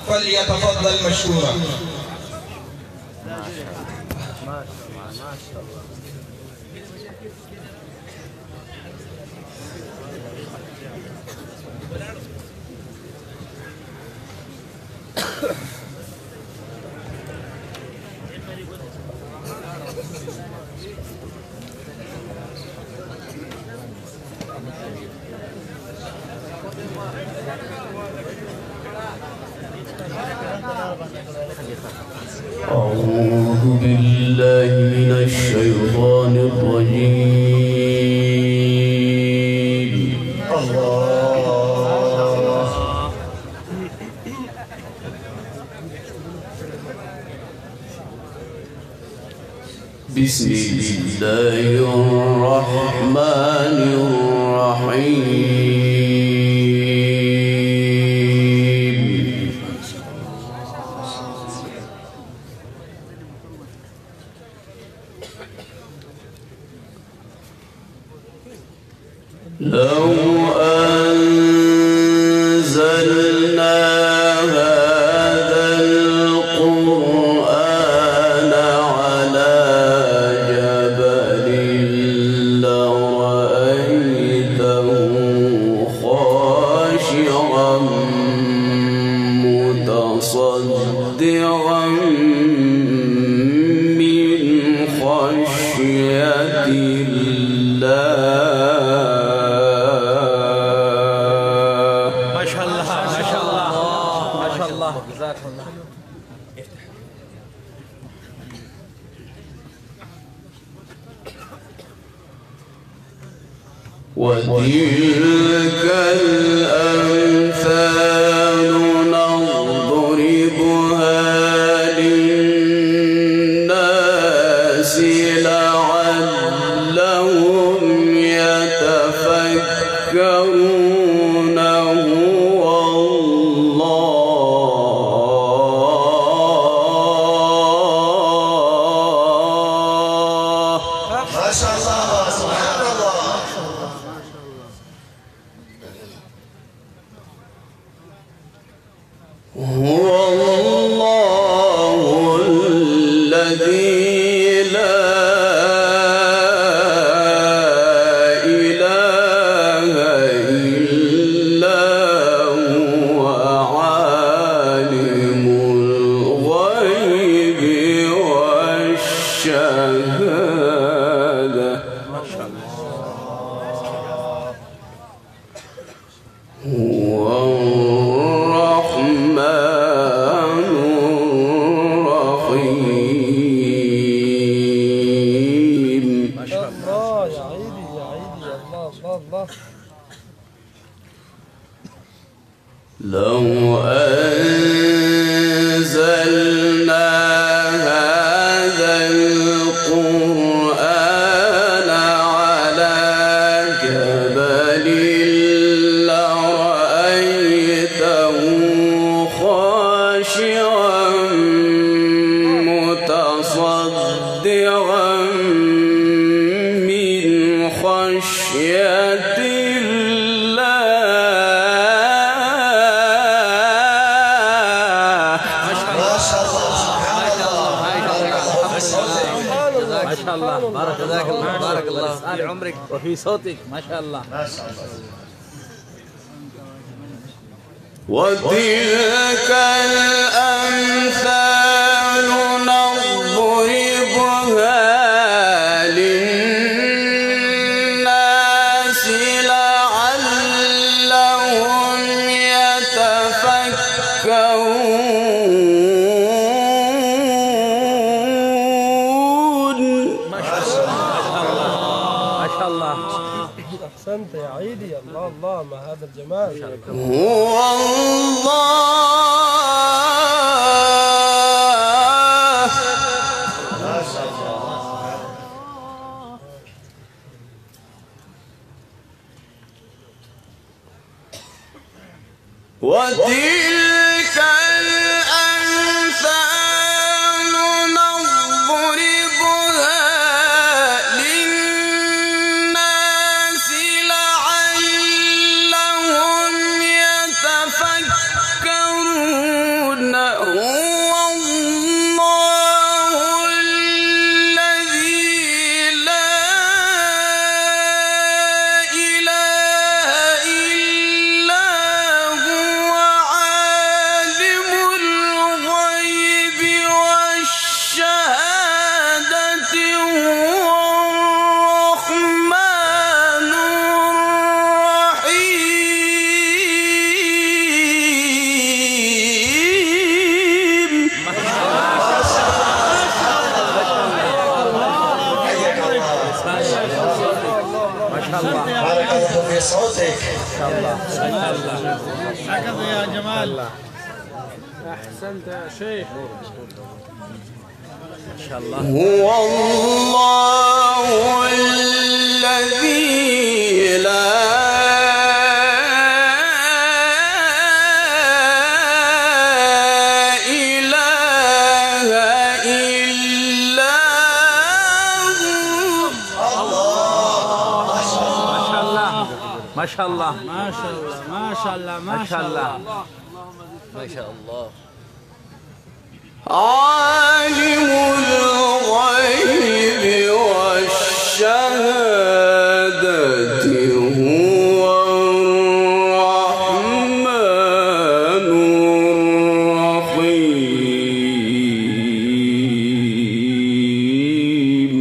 فليتفضل مشكورا. أعوذ بالله من الشيطان الرجيم. الله. بسم الله الرحمن الرحيم. لو أنزلنا هذا القرآن على جبل لرأيته خاشعا متصدعا من خشية الله. وتلك الأمثال نضربها للناس لعلهم يتفكرون. هو الله الذي لا إله إلا هو عالم الغيب والشهادة. هو الرحمن الرحيم. ما شاء الله يا عيدي يا عيدي يا الله الله الله. لو أنزلنا هذا القرآن على جبل لرأيته خاشعا متصدعا من خشية ما شاء الله. بارك الله بارك الله في عمرك وفي صوتك. ما شاء الله ما شاء الله. وتلك الأمثال نضربها للناس لعلهم يتفكرون. ما شاء الله. أحسنت يا عيدي يا الله الله. ما هذا الجمال. هو الله. وتلك الأمثال نضربها للناس لعلهم يتفكرون. الله. أحسنت يا شيخ. ما شاء الله. هو الله الذي لا ما شاء الله ما شاء الله ما شاء الله ما شاء الله ما شاء الله. عالم الغيب والشهادة هو الرحمن الرحيم.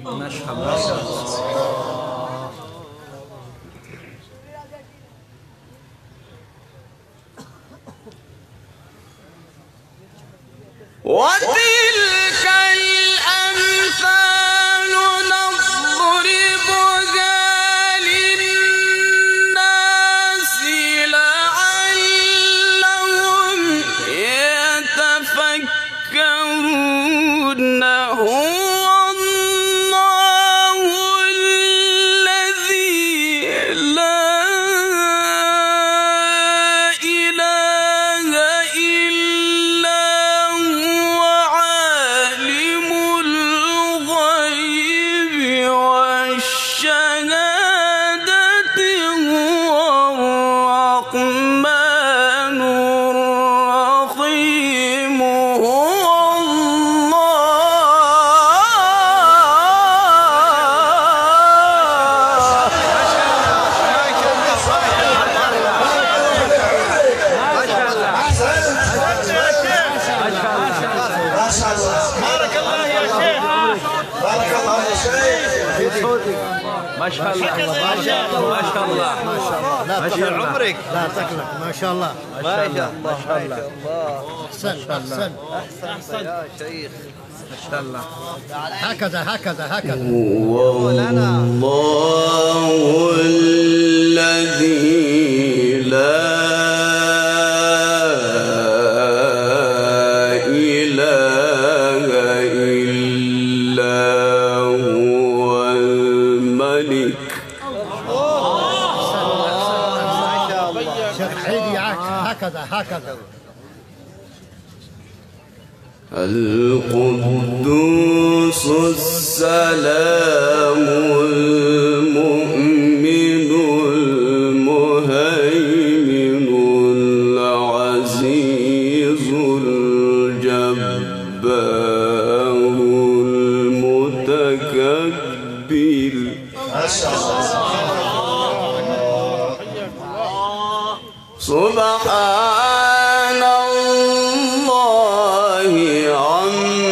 ما شاء الله. وتلك الأمثال نضربها للناس لعلهم يتفكرون. هو الله الذي لا إله إلا هو عالم الغيب والشهادة هو الرحمن الرحيم. هو ما شاء الله. ما شاء الله. ما شاء الله. لا طول عمرك. لا تقلق. ما شاء الله. ما شاء الله. ما شاء الله. أحسنت أحسنت. يا شيخ ما شاء الله. هكذا هكذا هكذا. هو الله الذي لا إله إلا هو الملك. شيخ عيدي هكذا هكذا. القدوس السلام المؤمن المهيمن العزيز الجبار المتكبر. سبحان الله عما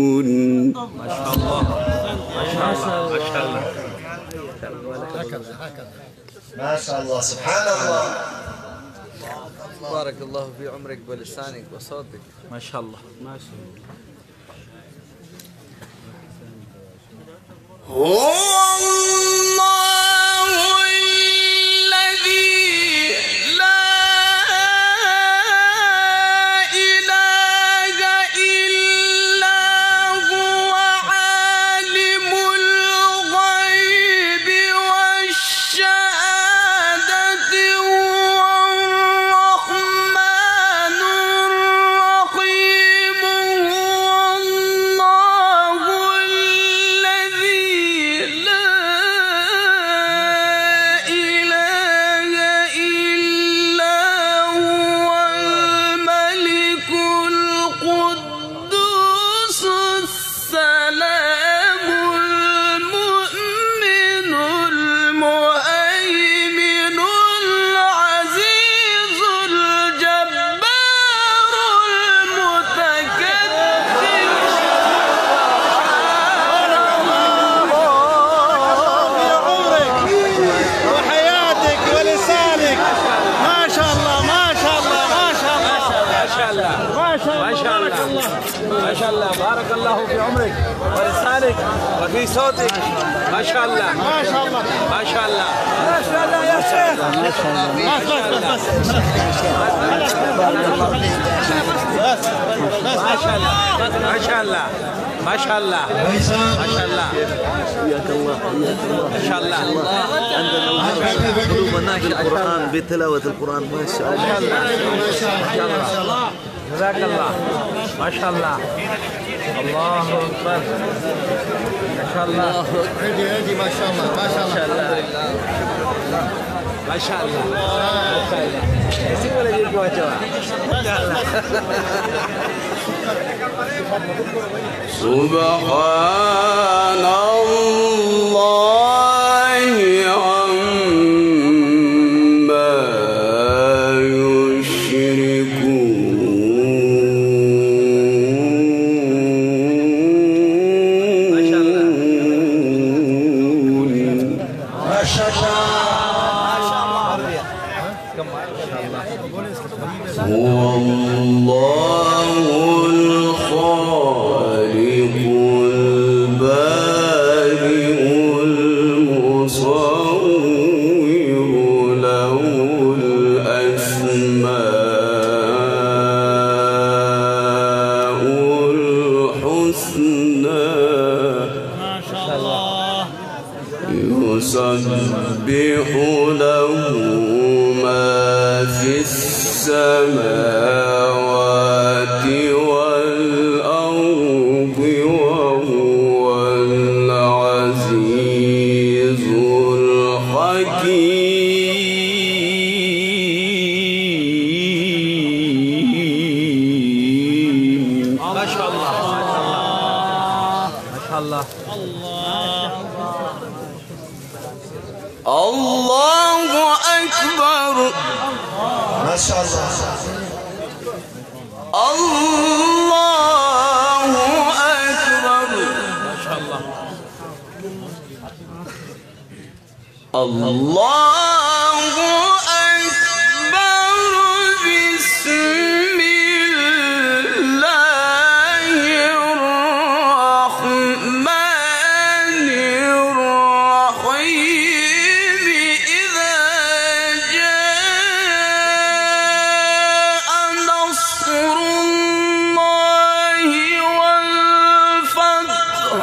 يشركون. ما شاء الله. ما شاء الله. ما شاء الله. هكذا هكذا. ما شاء الله سبحان الله. بارك الله في عمرك ولسانك وصوتك. ما شاء الله. ما شاء الله. هو الله الذي لا إله إلا هو عالم الغيب والشهادة هو الرحمن الرحيم. هو الله الذي ما شاء الله بارك الله في عمرك ولسانك وفي صوتك ما شاء الله ما شاء الله ما شاء الله ما شاء الله يا شيخ ما شاء الله ما شاء الله ما شاء الله ما شاء الله ما شاء الله حياك الله حياك الله ما شاء الله عندنا قلوبنا بالقرآن بتلاوة القرآن ما شاء الله ما شاء الله جزاك الله ما شاء الله الله أكبر ما شاء الله هدي ما شاء الله ما شاء الله ما شاء الله ما شاء الله اسم ولا جيك وجهه ما شاء الله سبحان الله عما يشركون ما شاء الله ما شاء الله هو الله الخالق البارئ المصور له الأسماء الحسنى يسبح له ما في السماوات والأرض وهو العزيز الحكيم ما شاء الله ما شاء الله الله أكبر ما شاء الله الله أكبر ما شاء الله الله أكبر بسم الله الرحمن الرحيم إذا جاء نصر الله والفتح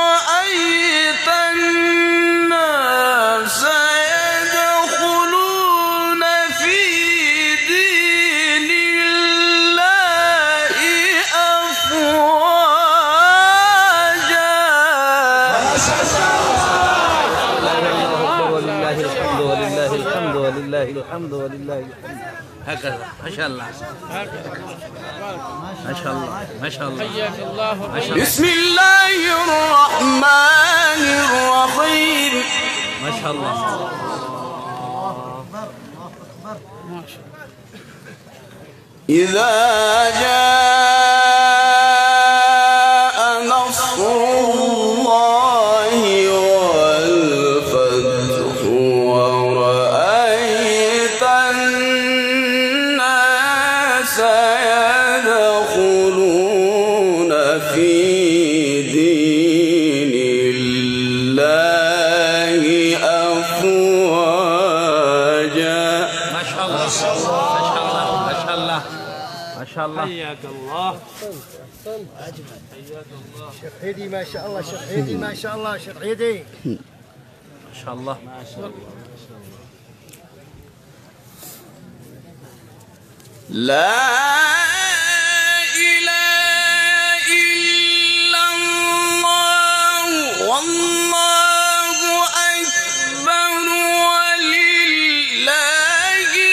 ورأيت الناس يدخلون في دين الله أفواجا ولله الحمد ولله الحمد ولله الحمد ولله الحمد هكذا ما شاء الله ما شاء الله ما شاء الله ما شاء الله بسم الله الرحمن الرحيم ما شاء الله إذا جاء نصر الله والفتح ورأيت الناس يدخلون في دين الله أفواجا ما شاء الله ما شاء الله ما شاء الله ما شاء الله حياك الله شيخ هدي ما شاء الله شيخ هدي ما شاء الله شيخ هدي ما شاء الله ما شاء الله لا إله إلا الله والله أكبر ولله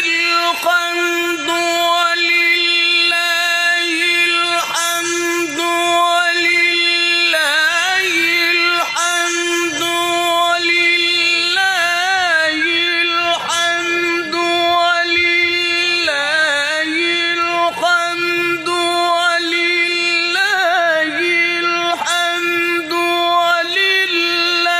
الحمد ولله الحمد ولله الحمد ولله الحمد ولله الحمد ولله الحمد ولله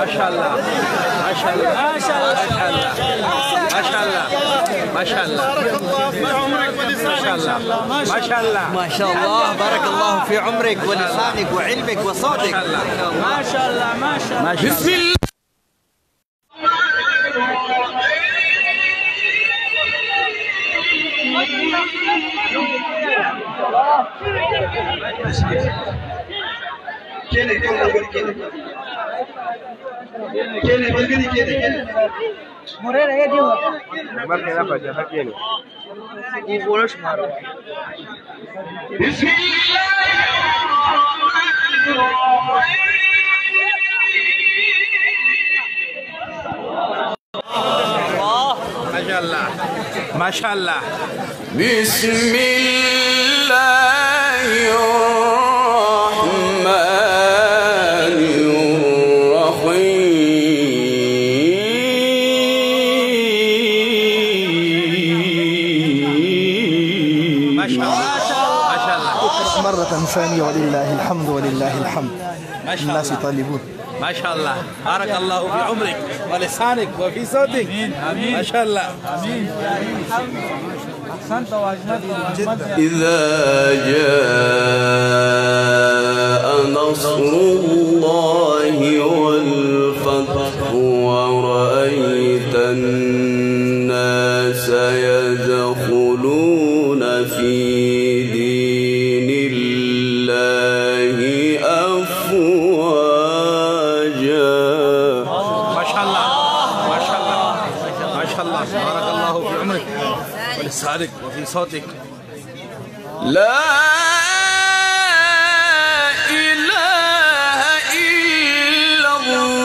ما شاء الله ما شاء الله ما شاء الله ما شاء الله ما شاء الله بارك الله في عمرك ولسانك. ما شاء الله ما شاء الله بارك الله في عمرك ولسانك وعلمك وصوتك. ما شاء الله ما شاء الله. بسم الله بسم الله ما شاء الله. بسم الله الرحمن الرحيم. ما شاء الله ما شاء الله. مرة ثانية ولله الحمد ولله الحمد. ما شاء الناس الله يطالبون. ما شاء الله بارك الله في عمرك ولسانك وفي صوتك. ما شاء الله. إذا جاء نصر الله والفتح ورأيت الناس يدخلون في دين الله أفواجا. ما شاء الله ما شاء الله ما شاء الله بارك الله في عمرك ولسانك وفي صوتك. لا إله إلا الله.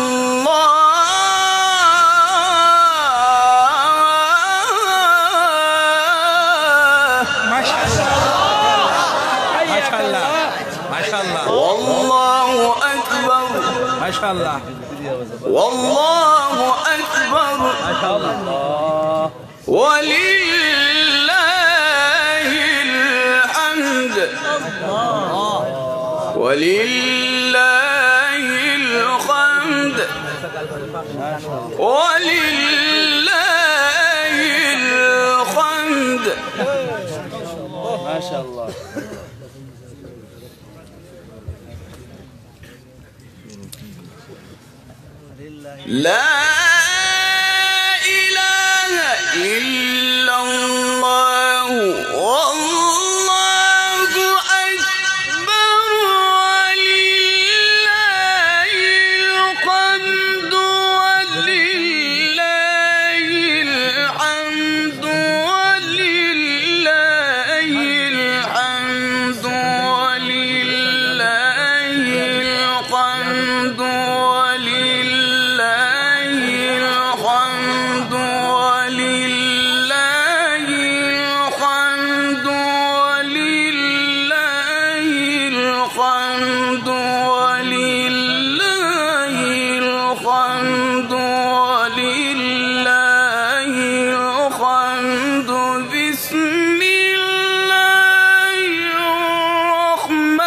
ما شاء الله ما شاء الله ما شاء الله. والله أكبر. ما شاء الله والله أكبر. ما شاء الله. ولله الحمد. ولله الحمد. ولله الحمد. ما شاء الله. لا إله إلا الله. والله أكبر. ولله الحمد. ولله الحمد. ولله الحمد. ولله الحمد. بسم الله الرحمن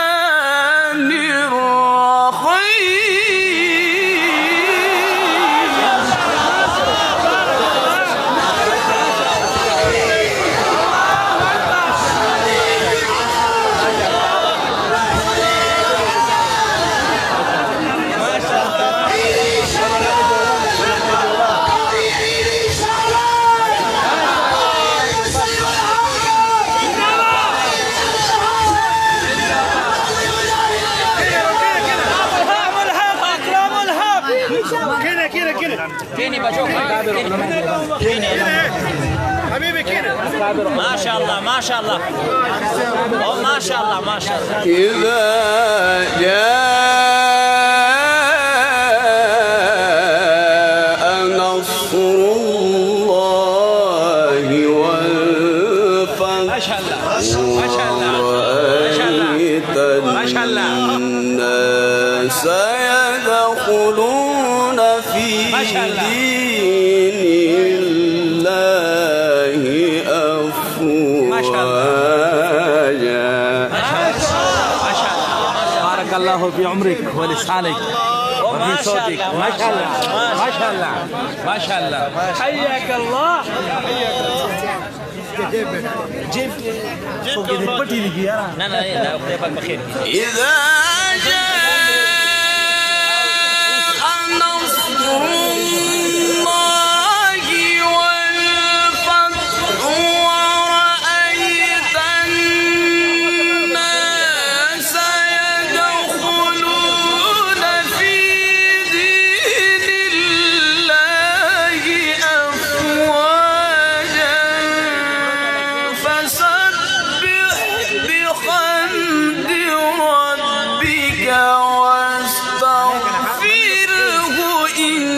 حبيبي كده. ما شاء الله ما شاء الله ما شاء الله ما شاء الله. إذا جاء نصر الله والفتح. ما شاء الله ما شاء الله ما شاء الله. الناس يدخلون في دين الله أفواجا. ما شاء الله بارك الله في عمرك ولسانك ما شاء الله ما شاء الله ما شاء الله ما شاء الله حياك الله جيب لا طيبك بخير إذا جاء نصر الله والفتح ورأيت الناس يدخلون في دين الله أفواجا فسبح بحمد ربك واستغفره إنه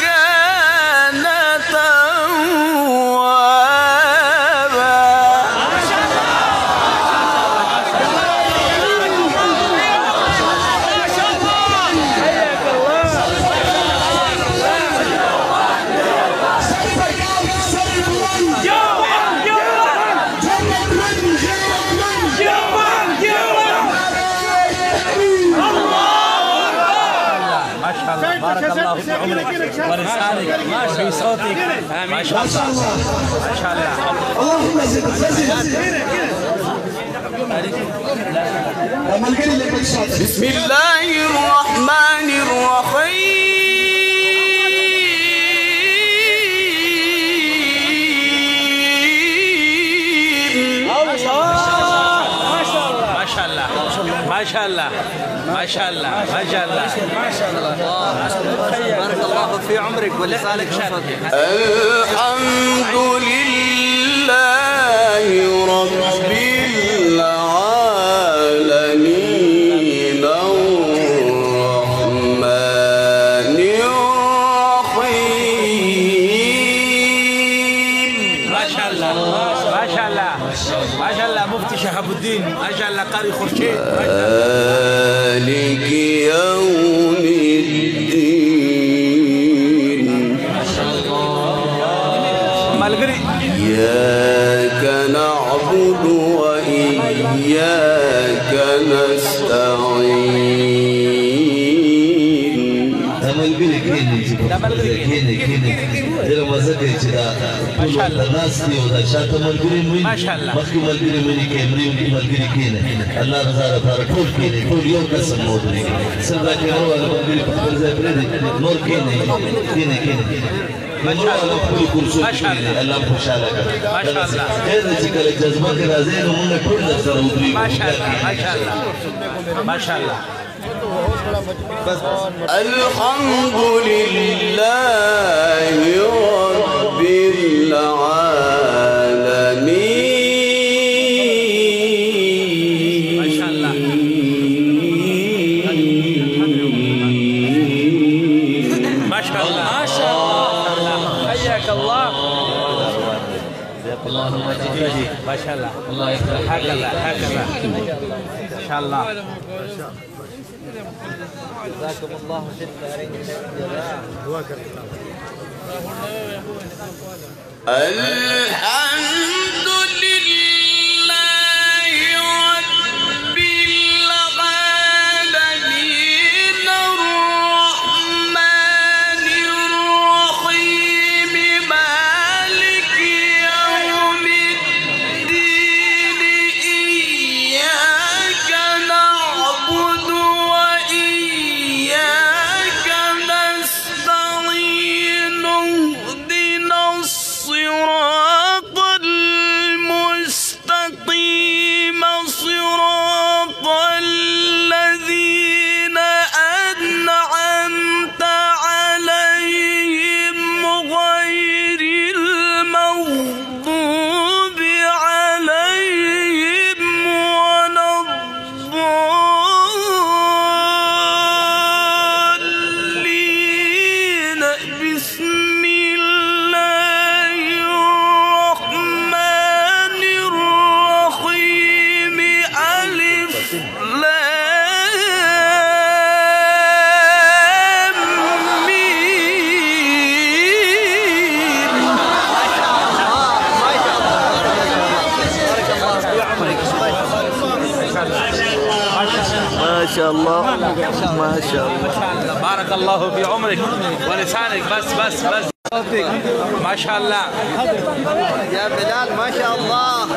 كان توابا. ما شاء الله بارك الله في عمرك ولسانك وفي صوتك ما شاء الله ما شاء الله اللهم زد بسم الله الرحمن الرحيم. ما شاء الله ما شاء الله ما شاء الله ما شاء الله بارك الله في عمرك ولسانك وصوتك. الحمد لله رب العالمين الرحمن الرحيم. ما شاء الله ما شاء الله ما شاء الله مفتي شهاب الدين ما شاء الله قاري خورشيد مالك يوم الدين. إياك نعبد وإياك نستعين. ما شاء الله ما شاء الله ما شاء الله ما شاء الله ما شاء الله ما شاء الله الحمد لله رب العالمين. ما شاء الله ما شاء الله ما شاء الله حياك الله اللهم ما شاء الله الله يكرمك هكذا هكذا ما شاء الله جزاكم الله جدا الحمد لله رب العالمين الرحمن الرحيم مالك يوم الدين إياك نعبد وإياك نستعين اهدنا الصراط شاء الله ما شاء الله. بارك الله في عمرك ولسانك. بس صوتك ما شاء الله يا بلال ما شاء الله.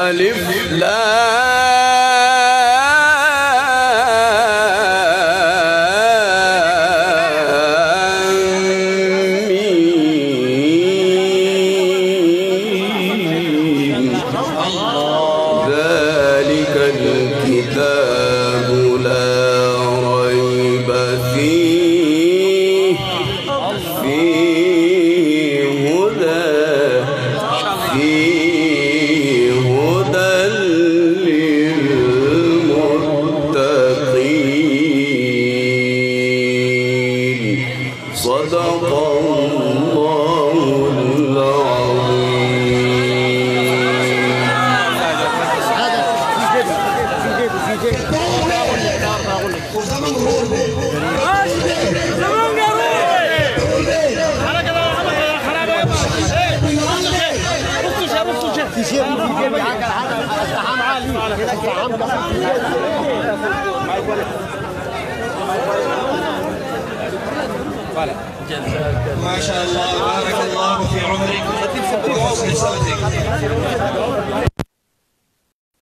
ألف ذلك الكتاب لا ريب فيه هدى للمتقين. صدق الله العظيم. ما شاء الله بارك الله في عمرك وحسن صوتك.